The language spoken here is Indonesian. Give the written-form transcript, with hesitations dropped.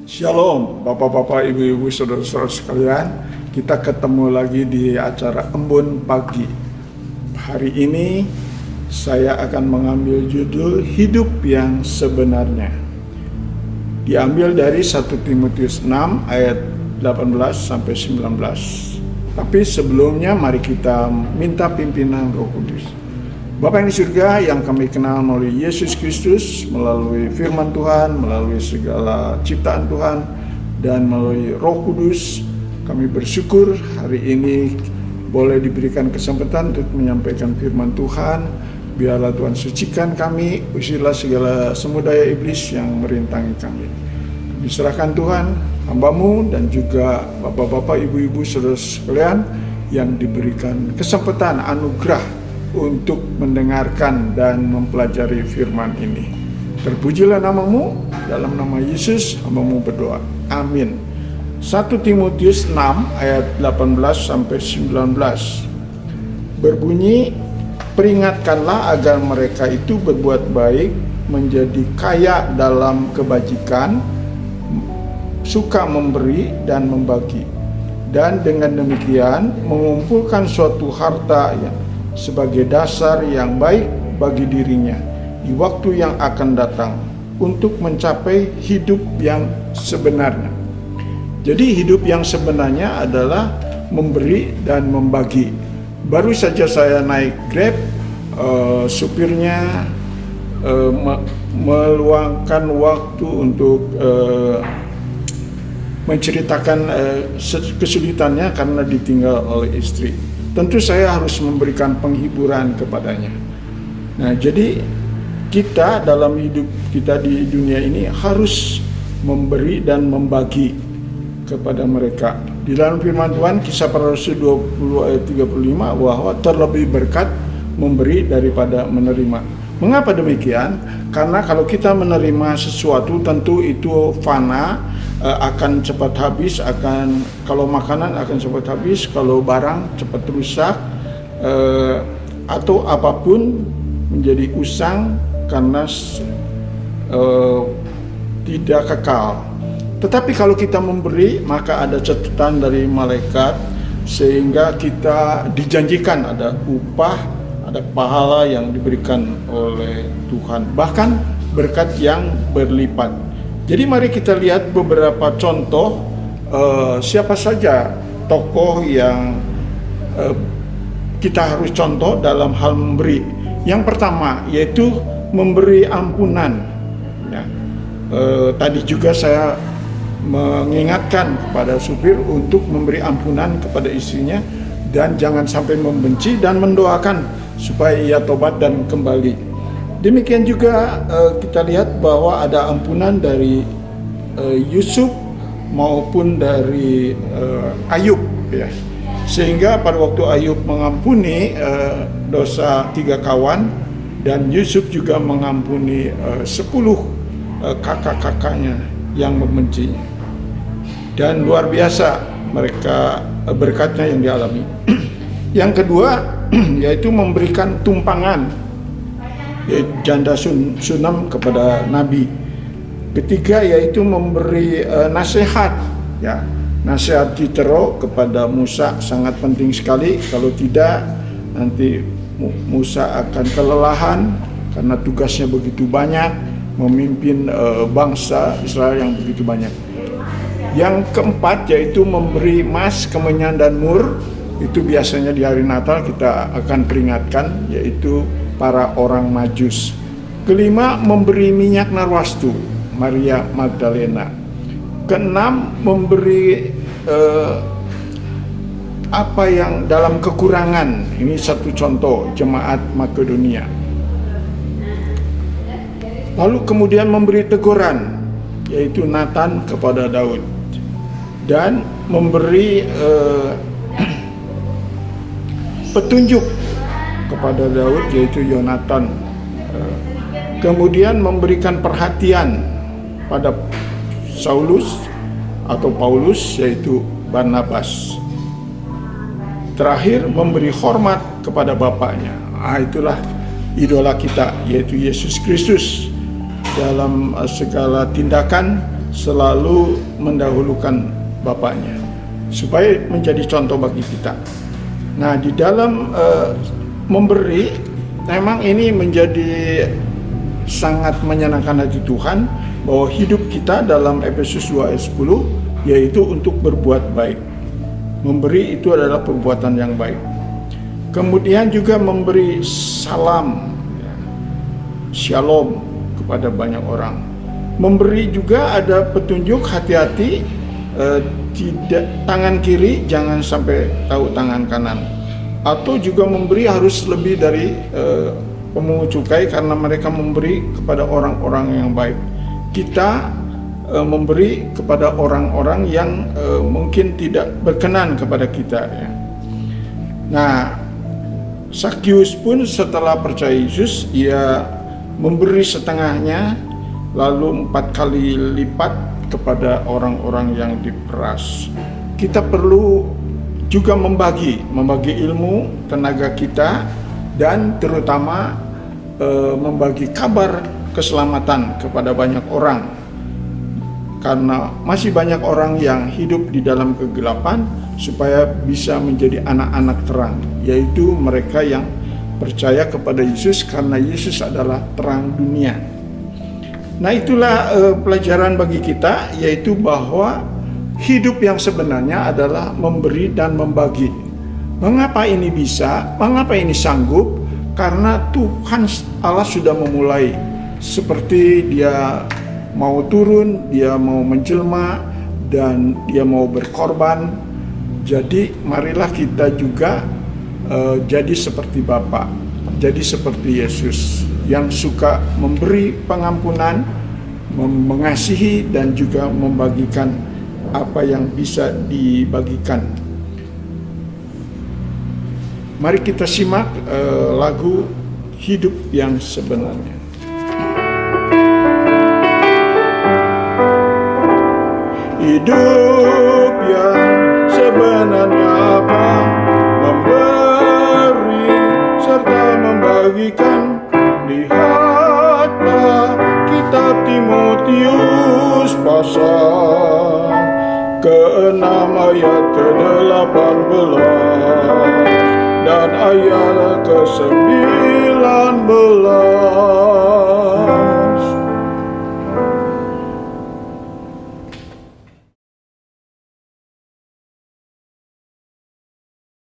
Shalom, Bapak-bapak, Ibu-ibu, saudara-saudara sekalian. Kita ketemu lagi di acara Embun Pagi. Hari ini saya akan mengambil judul Hidup yang Sebenarnya. Diambil dari 1 Timotius 6 ayat 18 sampai 19. Tapi sebelumnya mari kita minta pimpinan Roh Kudus. Bapa yang di surga, yang kami kenal melalui Yesus Kristus, melalui firman Tuhan, melalui segala ciptaan Tuhan, dan melalui Roh Kudus, kami bersyukur hari ini boleh diberikan kesempatan untuk menyampaikan firman Tuhan. Biarlah Tuhan sucikan kami, usirlah segala semu daya iblis yang merintangi kami. Kami serahkan Tuhan, hamba-Mu dan juga bapak-bapak, ibu-ibu, saudara sekalian yang diberikan kesempatan anugerah untuk mendengarkan dan mempelajari firman ini. Terpujilah nama-Mu, dalam nama Yesus hamba-Mu berdoa. Amin. 1 Timotius 6 ayat 18 sampai 19 berbunyi, peringatkanlah agar mereka itu berbuat baik, menjadi kaya dalam kebajikan, suka memberi dan membagi, dan dengan demikian mengumpulkan suatu harta yang sebagai dasar yang baik bagi dirinya di waktu yang akan datang untuk mencapai hidup yang sebenarnya. Jadi hidup yang sebenarnya adalah memberi dan membagi. Baru saja saya naik Grab, supirnya meluangkan waktu untuk menceritakan kesulitannya karena ditinggal oleh istri. Tentu saya harus memberikan penghiburan kepadanya. Nah, jadi kita dalam hidup kita di dunia ini harus memberi dan membagi kepada mereka. Di dalam firman Tuhan, Kisah Para Rasul 20 ayat 35, bahwa terlebih berkat memberi daripada menerima. Mengapa demikian? Karena kalau kita menerima sesuatu tentu itu fana, akan cepat habis, kalau makanan akan cepat habis, kalau barang cepat rusak, atau apapun menjadi usang karena tidak kekal. Tetapi kalau kita memberi, maka ada catatan dari malaikat sehingga kita dijanjikan ada upah, ada pahala yang diberikan oleh Tuhan, bahkan berkat yang berlipat. Jadi mari kita lihat beberapa contoh siapa saja tokoh yang kita harus contoh dalam hal memberi. Yang pertama yaitu memberi ampunan. Ya. Tadi juga saya mengingatkan kepada supir untuk memberi ampunan kepada istrinya dan jangan sampai membenci, dan mendoakan supaya ia tobat dan kembali. Demikian juga kita lihat bahwa ada ampunan dari Yusuf maupun dari Ayub, ya. Sehingga pada waktu Ayub mengampuni dosa 3 kawan, dan Yusuf juga mengampuni 10 kakak-kakaknya yang membencinya. Dan luar biasa mereka berkatnya yang dialami. Yang kedua yaitu memberikan tumpangan, yaitu janda Sunam kepada Nabi. Ketiga yaitu memberi nasihat, ya. Nasihat Jitro kepada Musa sangat penting sekali. Kalau tidak, nanti Musa akan kelelahan karena tugasnya begitu banyak, memimpin bangsa Israel yang begitu banyak. Yang keempat yaitu memberi emas, kemenyan, dan mur. Itu biasanya di hari Natal kita akan peringatkan, yaitu para orang Majus. Kelima, memberi minyak narwastu, Maria Magdalena. Keenam, memberi apa yang dalam kekurangan. Ini satu contoh jemaat Makedonia. Lalu kemudian memberi teguran, yaitu Nathan kepada Daud. Dan memberi petunjuk kepada Daud, yaitu Yonatan. Kemudian memberikan perhatian pada Saulus atau Paulus, yaitu Barnabas. Terakhir, memberi hormat kepada bapaknya. Itulah idola kita, yaitu Yesus Kristus. Dalam segala tindakan selalu mendahulukan bapaknya, supaya menjadi contoh bagi kita. Nah, di dalam memberi, memang ini menjadi sangat menyenangkan hati Tuhan, bahwa hidup kita dalam Efesus 2 ayat 10 yaitu untuk berbuat baik. Memberi itu adalah perbuatan yang baik. Kemudian juga memberi salam, shalom kepada banyak orang. Memberi juga ada petunjuk, hati-hati, tidak tangan kiri jangan sampai tahu tangan kanan. Atau juga memberi harus lebih dari pemungut cukai, karena mereka memberi kepada orang-orang yang baik. Kita memberi kepada orang-orang yang mungkin tidak berkenan kepada kita, ya. Nah, Sakyus pun setelah percaya Yesus, ia memberi setengahnya, lalu 4 kali lipat kepada orang-orang yang diperas. Kita perlu juga membagi ilmu, tenaga kita, dan terutama membagi kabar keselamatan kepada banyak orang. Karena masih banyak orang yang hidup di dalam kegelapan, supaya bisa menjadi anak-anak terang, yaitu mereka yang percaya kepada Yesus, karena Yesus adalah terang dunia. Nah, itulah pelajaran bagi kita, yaitu bahwa hidup yang sebenarnya adalah memberi dan membagi. Mengapa ini bisa? Mengapa ini sanggup? Karena Tuhan Allah sudah memulai, seperti Dia mau turun, Dia mau menjelma, dan Dia mau berkorban. Jadi marilah kita juga jadi seperti Bapa, jadi seperti Yesus yang suka memberi pengampunan, mengasihi, dan juga membagikan apa yang bisa dibagikan. Mari kita simak lagu Hidup yang Sebenarnya. Hidup yang sebenarnya apa? Memberi serta membagikan. Lihatlah kitab Timotius pasal ke-6 ayat ke-18 dan ayat ke-19.